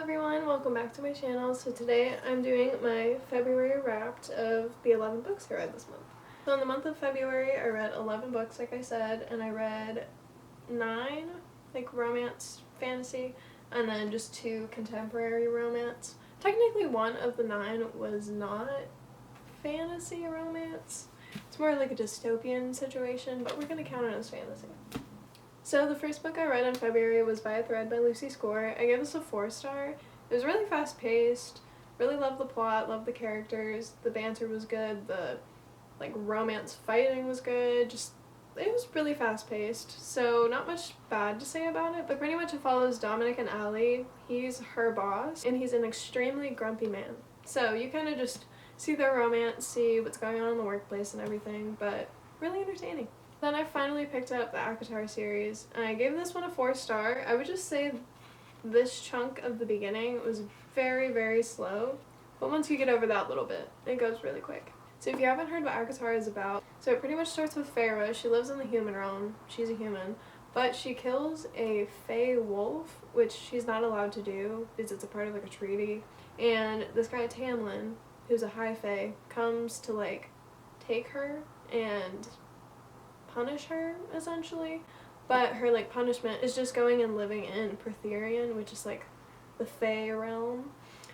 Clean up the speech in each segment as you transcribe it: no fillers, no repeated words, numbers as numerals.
everyone, welcome back to my channel. So today I'm doing my February Wrapped of the 11 books I read this month. So in the month of February I read 11 books like I said, and I read 9 like romance fantasy and then just 2 contemporary romance. Technically one of the 9 was not fantasy romance. It's more like a dystopian situation, but we're going to count it as fantasy. So the first book I read in February was By a Thread by Lucy Score. I gave this a 4-star. It was really fast-paced, really loved the plot, loved the characters, the banter was good, the romance fighting was good, it was really fast-paced, so not much bad to say about it, but pretty much it follows Dominic and Allie. He's her boss, and he's an extremely grumpy man. So you kind of just see their romance, see what's going on in the workplace and everything, but really entertaining. Then I finally picked up the ACOTAR series, and I gave this one a 4-star. I would just say this chunk of the beginning was very, very slow, but once you get over that little bit, it goes really quick. So if you haven't heard what ACOTAR is about, so it pretty much starts with Farah. She lives in the human realm, she's a human, but she kills a Fey wolf, which she's not allowed to do because it's a part of a treaty, and this guy Tamlin, who's a high Fey, comes to take her and punish her, essentially, but her punishment is just going and living in Pertherian, which is the Fey realm.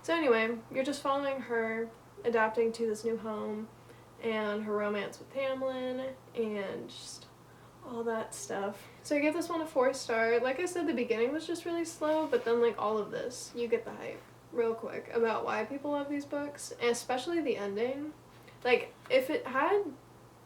So anyway, you're just following her adapting to this new home and her romance with Tamlin and just all that stuff. So I gave this one a 4-star. Like I said, the beginning was just really slow, but then all of this, you get the hype real quick about why people love these books, and especially the ending. If it had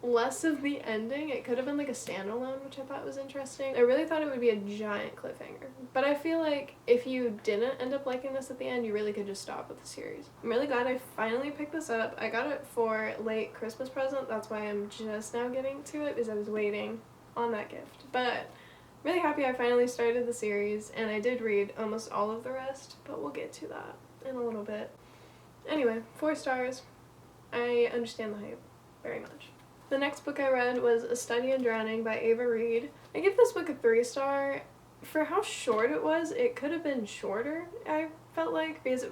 less of the ending, it could have been a standalone, which I thought was interesting. I really thought it would be a giant cliffhanger, but I feel like if you didn't end up liking this at the end, you really could just stop with the series. I'm really glad I finally picked this up. I got it for late Christmas present, that's why I'm just now getting to it, because I was waiting on that gift. But really happy I finally started the series, and I did read almost all of the rest, but we'll get to that in a little bit. Anyway, 4 stars. I understand the hype very much. The next book I read was A Study in Drowning by Ava Reid. I give this book a 3-star. For how short it was, it could have been shorter, I felt like, because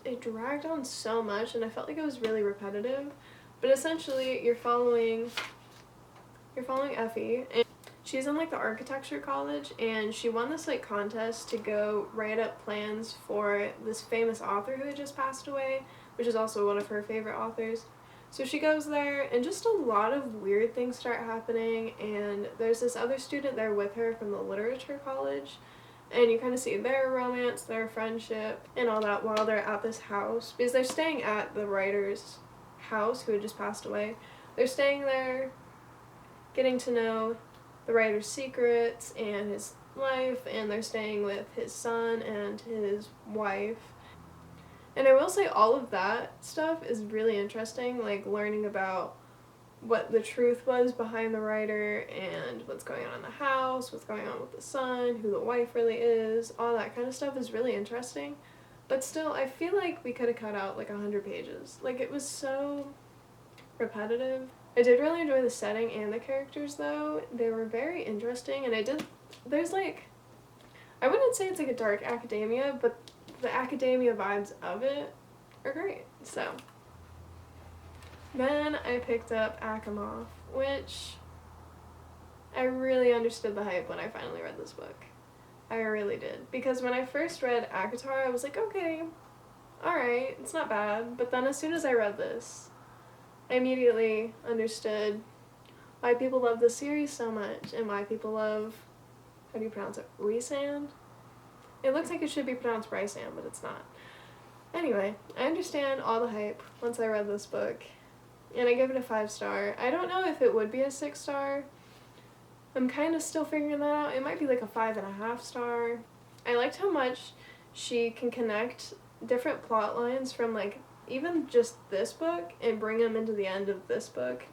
it dragged on so much and I felt like it was really repetitive. But essentially, you're following Effie, and she's in the architecture college, and she won this contest to go write up plans for this famous author who had just passed away, which is also one of her favorite authors. So she goes there, and just a lot of weird things start happening, and there's this other student there with her from the literature college, and you kind of see their romance, their friendship, and all that while they're at this house, because they're staying at the writer's house who had just passed away. They're staying there, getting to know the writer's secrets and his life, and they're staying with his son and his wife. And I will say all of that stuff is really interesting, learning about what the truth was behind the writer and what's going on in the house, what's going on with the son, who the wife really is, all that kind of stuff is really interesting. But still, I feel like we could have cut out 100 pages. It was so repetitive. I did really enjoy the setting and the characters, though. They were very interesting, and there's I wouldn't say it's a dark academia, but the academia vibes of it are great. So then I picked up Asimov, which I really understood the hype when I finally read this book. I really did. Because when I first read ACOTAR, I was like, okay, alright, it's not bad. But then as soon as I read this, I immediately understood why people love this series so much and why people love, how do you pronounce it, Rhysand? It looks like it should be pronounced Rhysand, but it's not. Anyway, I understand all the hype once I read this book, and I give it a 5-star. I don't know if it would be a 6-star. I'm kind of still figuring that out. It might be a 5.5-star. I liked how much she can connect different plot lines from even just this book and bring them into the end of this book.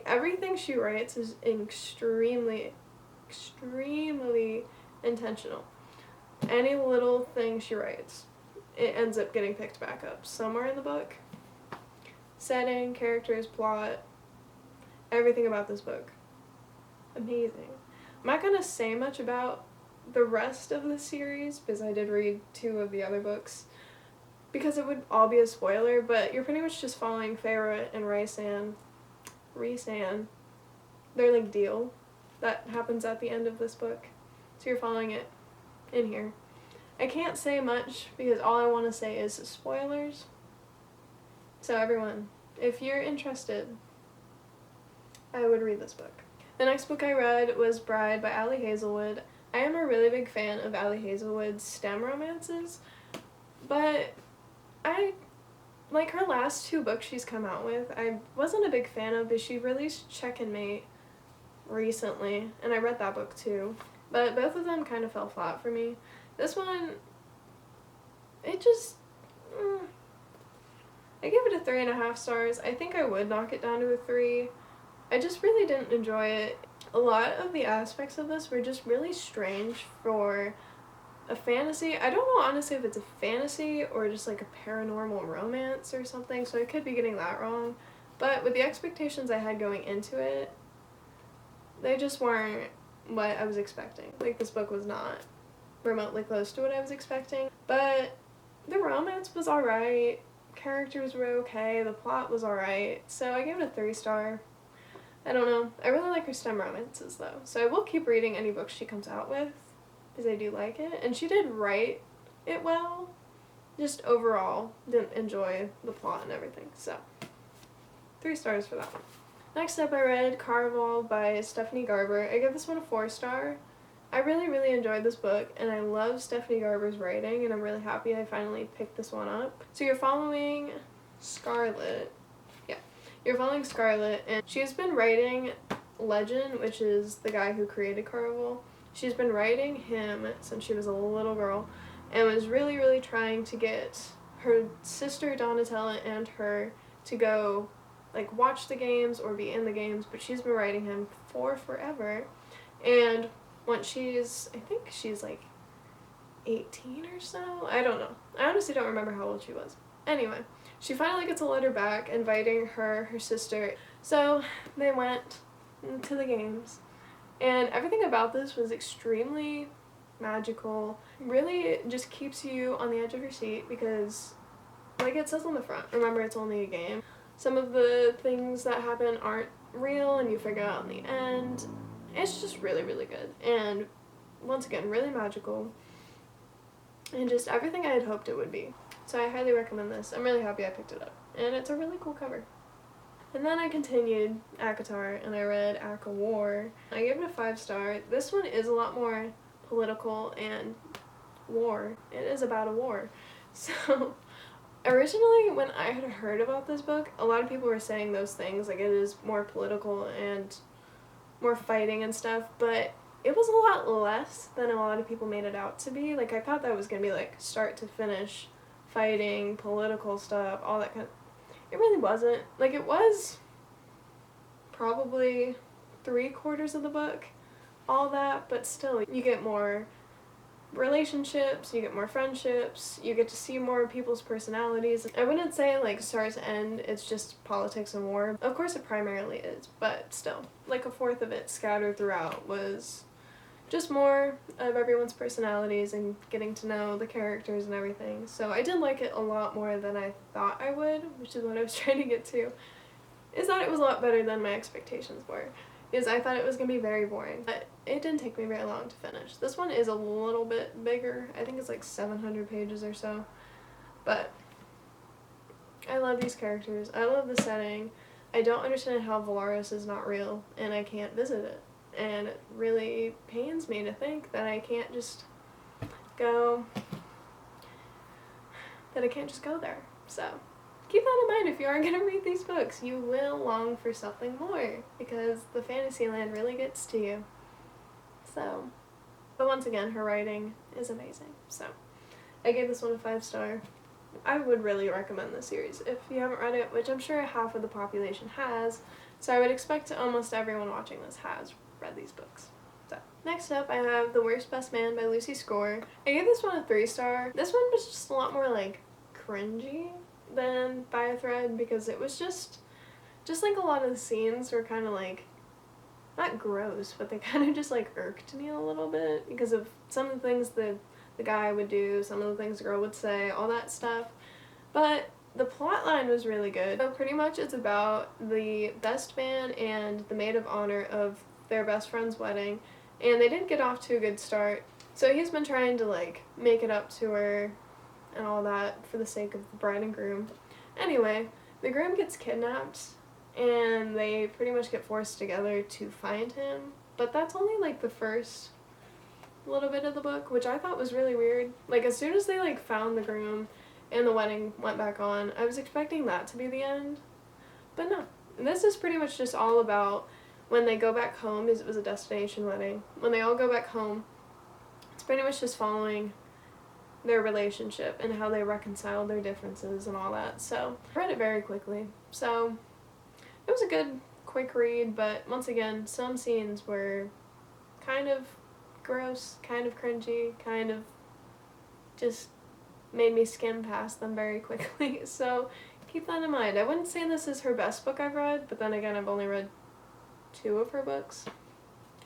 Everything she writes is extremely, extremely intentional. Any little thing she writes, it ends up getting picked back up somewhere in the book. Setting, characters, plot, everything about this book. Amazing. I'm not going to say much about the rest of the series, because I did read 2 of the other books, because it would all be a spoiler, but you're pretty much just following Feyre and Rhysand, their like deal that happens at the end of this book. So you're following it in here. I can't say much because all I want to say is spoilers. So everyone, if you're interested, I would read this book. The next book I read was Bride by Ali Hazelwood. I am a really big fan of Ali Hazelwood's STEM romances, but I like her last 2 books she's come out with. I wasn't a big fan of, but she released Check and Mate recently, and I read that book too. But both of them kind of fell flat for me. This one, it just, I give it a 3.5 stars. I think I would knock it down to a 3. I just really didn't enjoy it. A lot of the aspects of this were just really strange for a fantasy. I don't know honestly if it's a fantasy or just like a paranormal romance or something, so I could be getting that wrong. But with the expectations I had going into it, they just weren't what I was expecting. Like, this book was not remotely close to what I was expecting. But the romance was alright, characters were okay, the plot was alright, so I gave it a 3 star. I don't know. I really like her STEM romances though, so I will keep reading any books she comes out with, because I do like it. And she did write it well, just overall didn't enjoy the plot and everything, so 3 stars for that one. Next up I read Caraval by Stephanie Garber. I give this one a 4 star. I really, really enjoyed this book, and I love Stephanie Garber's writing, and I'm really happy I finally picked this one up. So you're following Scarlet. You're following Scarlet, and she's been writing Legend, which is the guy who created Caraval. She's been writing him since she was a little girl, and was really, really trying to get her sister Donatella and her to go like watch the games or be in the games, but she's been writing him for forever. And once she's, I think she's like 18 or so, I don't know. I honestly don't remember how old she was. Anyway, she finally gets a letter back inviting her sister. So they went to the games, and everything about this was extremely magical. Really just keeps you on the edge of your seat because, like it says on the front, remember it's only a game. Some of the things that happen aren't real, and you figure out in the end. It's just really, really good. And once again, really magical. And just everything I had hoped it would be. So I highly recommend this. I'm really happy I picked it up. And it's a really cool cover. And then I continued ACOTAR, and I read ACOWAR. I gave it a 5 star. This one is a lot more political and war. It is about a war. So originally, when I had heard about this book, a lot of people were saying those things, like it is more political and more fighting and stuff, but it was a lot less than a lot of people made it out to be. Like, I thought that was going to be like start to finish fighting, political stuff, all that kind of... It really wasn't. Like, it was probably 3/4 of the book, all that, but still, you get more relationships, you get more friendships, you get to see more people's personalities. I wouldn't say, like, start to end, it's just politics and war. Of course it primarily is, but still, like, 1/4 of it scattered throughout was just more of everyone's personalities and getting to know the characters and everything. So I did like it a lot more than I thought I would, which is what I was trying to get to, is that it was a lot better than my expectations were. Because I thought it was going to be very boring, but it didn't take me very long to finish. This one is a little bit bigger. I think it's like 700 pages or so. But I love these characters. I love the setting. I don't understand how Velaris is not real, and I can't visit it. And it really pains me to think that I can't just go there. So keep that in mind if you are going to read these books. You will long for something more, because the Fantasyland really gets to you. So, but once again, her writing is amazing. So I gave this one a 5 star. I would really recommend this series if you haven't read it, which I'm sure half of the population has. So I would expect almost everyone watching this has read these books. So next up, I have The Worst Best Man by Lucy Score. I gave this one a 3 star. This one was just a lot more like cringy than By a Thread, because it was just like a lot of the scenes were kind of like not gross, but they kind of just like irked me a little bit because of some of the things the guy would do, some of the things the girl would say, all that stuff. But the plot line was really good. So pretty much it's about the best man and the maid of honor of their best friend's wedding, and they didn't get off to a good start. So he's been trying to like make it up to her and all that for the sake of the bride and groom. Anyway, the groom gets kidnapped and they pretty much get forced together to find him. But that's only like the first little bit of the book, which I thought was really weird. Like as soon as they like found the groom and the wedding went back on, I was expecting that to be the end. But no. This is pretty much just all about when they go back home, because it was a destination wedding. When they all go back home, it's pretty much just following their relationship and how they reconcile their differences and all that. So I read it very quickly. So it was a good quick read, but once again, some scenes were kind of gross, kind of cringy, kind of just made me skim past them very quickly. So keep that in mind. I wouldn't say this is her best book I've read, but then again, I've only read 2 of her books,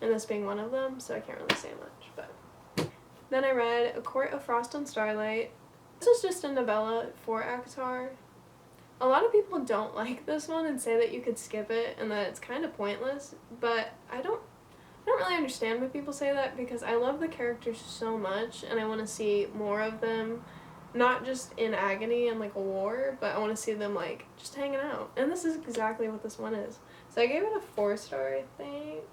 and this being one of them, so I can't really say much. But then I read A Court of Frost and Starlight. This is just a novella for ACOTAR. A lot of people don't like this one and say that you could skip it and that it's kind of pointless, but I don't really understand when people say that, because I love the characters so much and I want to see more of them, not just in agony and like a war, but I want to see them like just hanging out. And this is exactly what this one is. So I gave it a 4-star, I think.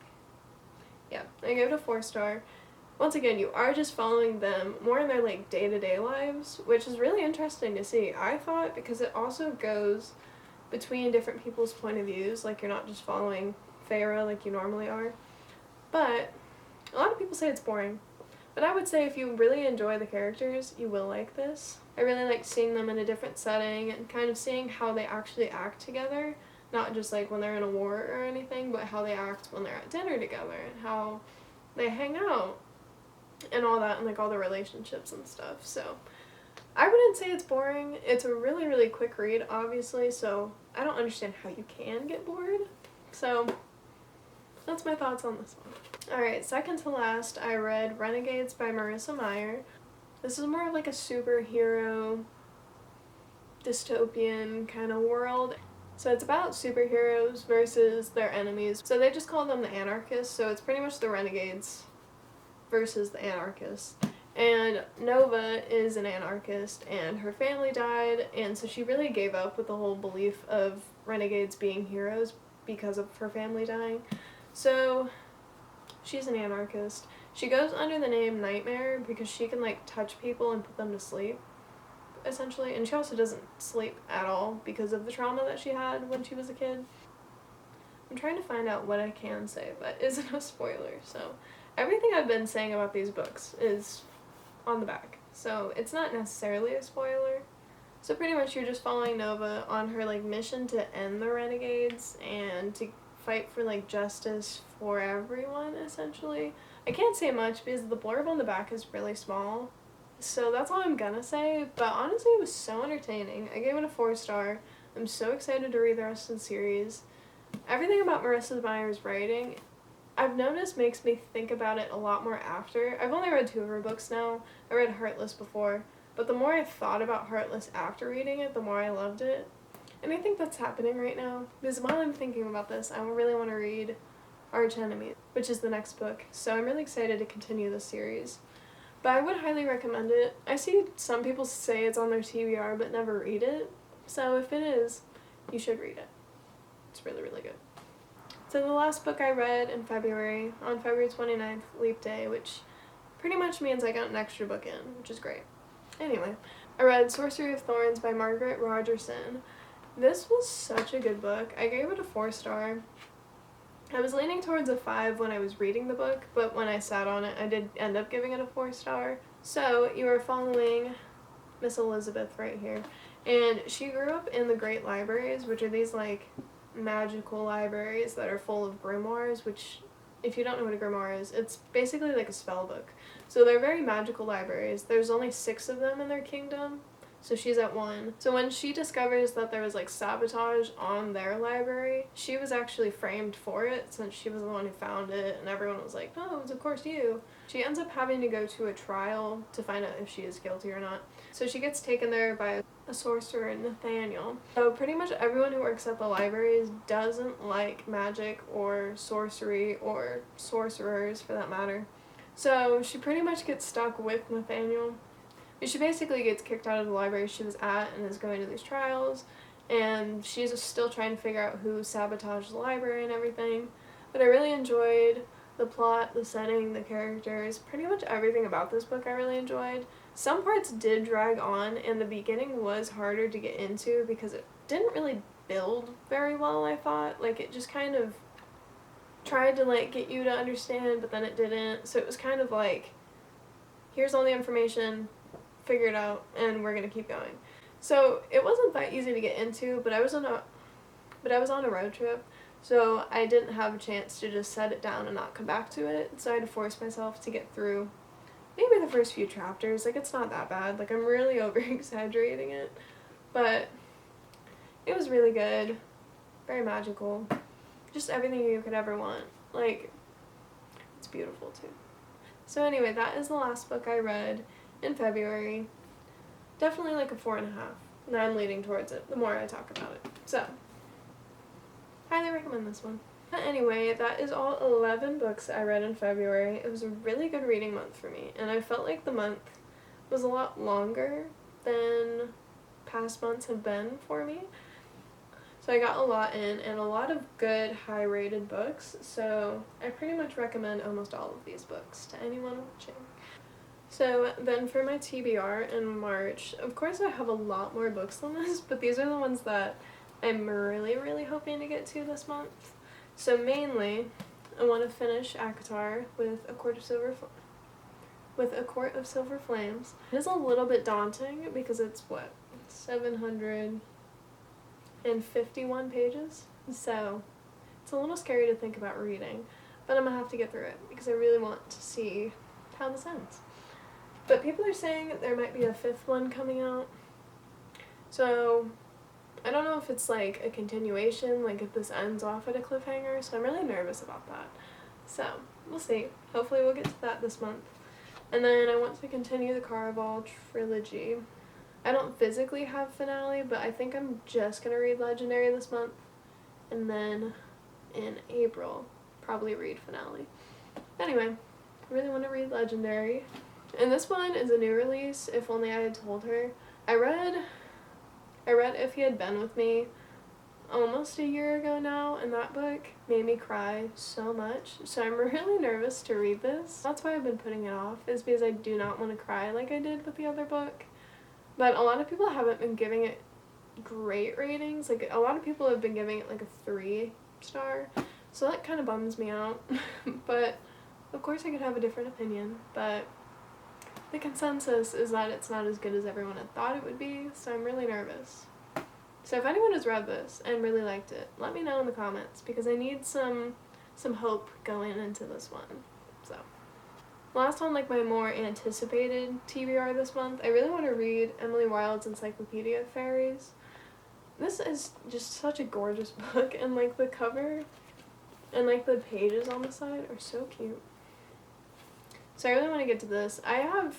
Yeah, I gave it a 4-star. Once again, you are just following them more in their like day-to-day lives, which is really interesting to see, I thought, because it also goes between different people's point of views. Like you're not just following Feyre like you normally are. But a lot of people say it's boring. But I would say if you really enjoy the characters, you will like this. I really like seeing them in a different setting and kind of seeing how they actually act together. Not just like when they're in a war or anything, but how they act when they're at dinner together and how they hang out and all that, and like all the relationships and stuff. So I wouldn't say it's boring. It's a really, really quick read, obviously, so I don't understand how you can get bored. So that's my thoughts on this one. Alright, second to last, I read Renegades by Marissa Meyer. This is more of like a superhero dystopian kind of world. So it's about superheroes versus their enemies. So they just call them the anarchists, so it's pretty much the renegades versus the anarchists. And Nova is an anarchist, and her family died, and so she really gave up with the whole belief of renegades being heroes because of her family dying. So she's an anarchist. She goes under the name Nightmare because she can like touch people and put them to sleep, essentially. And she also doesn't sleep at all because of the trauma that she had when she was a kid. I'm trying to find out what I can say, but isn't a spoiler. So everything I've been saying about these books is on the back, so it's not necessarily a spoiler. So pretty much you're just following Nova on her like mission to end the renegades and to fight for like justice for everyone, essentially. I can't say much because the blurb on the back is really small, so that's all I'm gonna say, but honestly it was so entertaining. I gave it a 4-star. I'm so excited to read the rest of the series. Everything about Marissa Meyer's writing, I've noticed, makes me think about it a lot more after. I've only read 2 of her books now. I read Heartless before, but the more I thought about Heartless after reading it, the more I loved it. And I think that's happening right now, because while I'm thinking about this, I really want to read Arch Enemy, which is the next book, so I'm really excited to continue this series. But I would highly recommend it. I see some people say it's on their TBR but never read it, so if it is, you should read it. It's really, really good. So the last book I read in February, on February 29th, Leap Day, which pretty much means I got an extra book in, which is great. Anyway, I read Sorcery of Thorns by Margaret Rogerson. This was such a good book. I gave it a 4-star. I was leaning towards a 5 when I was reading the book, but when I sat on it, I did end up giving it a 4-star. So you are following Miss Elizabeth right here, and she grew up in the Great Libraries, which are these like magical libraries that are full of grimoires, which, if you don't know what a grimoire is, it's basically like a spell book. So they're very magical libraries. There's only 6 of them in their kingdom, So she's at 1. So when she discovers that there was like sabotage on their library, she was actually framed for it since she was the one who found it, and everyone was like, "Oh, it was of course you." She ends up having to go to a trial to find out if she is guilty or not. So she gets taken there by a sorcerer, Nathaniel. So pretty much everyone who works at the libraries doesn't like magic or sorcery or sorcerers for that matter. So she pretty much gets stuck with Nathaniel. She basically gets kicked out of the library she was at and is going to these trials, and she's still trying to figure out who sabotaged the library and everything. But I really enjoyed the plot, the setting, the characters, pretty much everything about this book I really enjoyed. Some parts did drag on, and the beginning was harder to get into because it didn't really build very well, I thought. Like, it just kind of tried to, like, get you to understand, but then it didn't. So it was kind of like, here's all the information, figure it out, and we're gonna keep going. So it wasn't that easy to get into, but I was on a road trip, so I didn't have a chance to just set it down and not come back to it. So I had to force myself to get through maybe the first few chapters. Like, it's not that bad. Like, I'm really over exaggerating it, but it was really good, very magical, just everything you could ever want. Like, it's beautiful too. So anyway, that is the last book I read in February. Definitely like a 4.5. Now I'm leaning towards it the more I talk about it. So, highly recommend this one. But anyway, that is all 11 books I read in February. It was a really good reading month for me, and I felt like the month was a lot longer than past months have been for me. So I got a lot in, and a lot of good, high-rated books, so I pretty much recommend almost all of these books to anyone watching. So then for my TBR in March, of course I have a lot more books than this, but these are the ones that I'm really, really hoping to get to this month. So mainly, I want to finish ACOTAR with A Court of Silver Flames. It is a little bit daunting because it's, 751 pages? So it's a little scary to think about reading, but I'm going to have to get through it because I really want to see how this ends. But people are saying there might be a 5th one coming out, so I don't know if it's like a continuation, like if this ends off at a cliffhanger, so I'm really nervous about that. So, we'll see. Hopefully we'll get to that this month. And then I want to continue the Caraval trilogy. I don't physically have Finale, but I think I'm just going to read Legendary this month, and then in April, probably read Finale. Anyway, I really want to read Legendary. And this one is a new release, If Only I Had Told Her. I read If He Had Been With Me almost a year ago now, and that book made me cry so much. So I'm really nervous to read this. That's why I've been putting it off, is because I do not want to cry like I did with the other book. But a lot of people haven't been giving it great ratings. Like, a lot of people have been giving it like a 3-star. So that kind of bums me out. But of course I could have a different opinion, but the consensus is that it's not as good as everyone had thought it would be, so I'm really nervous. So if anyone has read this and really liked it, let me know in the comments, because I need some hope going into this one. So, last on like my more anticipated TBR this month, I really want to read Emily Wilde's Encyclopedia of Fairies. This is just such a gorgeous book, and like the cover and like the pages on the side are so cute. So I really want to get to this. I have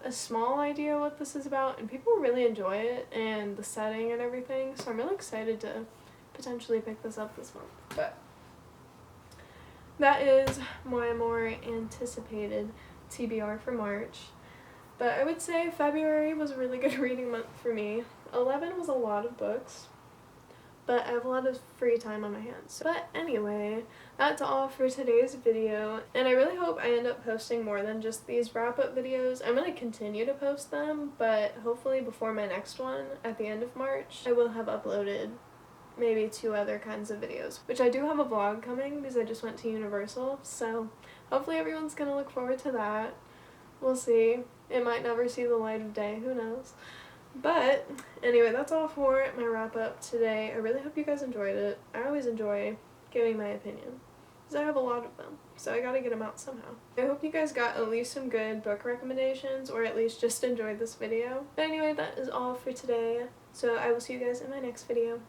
a small idea what this is about, and people really enjoy it and the setting and everything, so I'm really excited to potentially pick this up this month. But that is my more anticipated TBR for March. But I would say February was a really good reading month for me. 11 was a lot of books, but I have a lot of free time on my hands. But anyway, that's all for today's video, and I really hope I end up posting more than just these wrap-up videos. I'm going to continue to post them, but hopefully before my next one at the end of March, I will have uploaded maybe 2 other kinds of videos, which I do have a vlog coming because I just went to Universal, so hopefully everyone's going to look forward to that. We'll see. It might never see the light of day, who knows. But anyway, that's all for my wrap up today. I really hope you guys enjoyed it. I always enjoy giving my opinion. because I have a lot of them, so I gotta get them out somehow. I hope you guys got at least some good book recommendations, or at least just enjoyed this video. But anyway, that is all for today, so I will see you guys in my next video.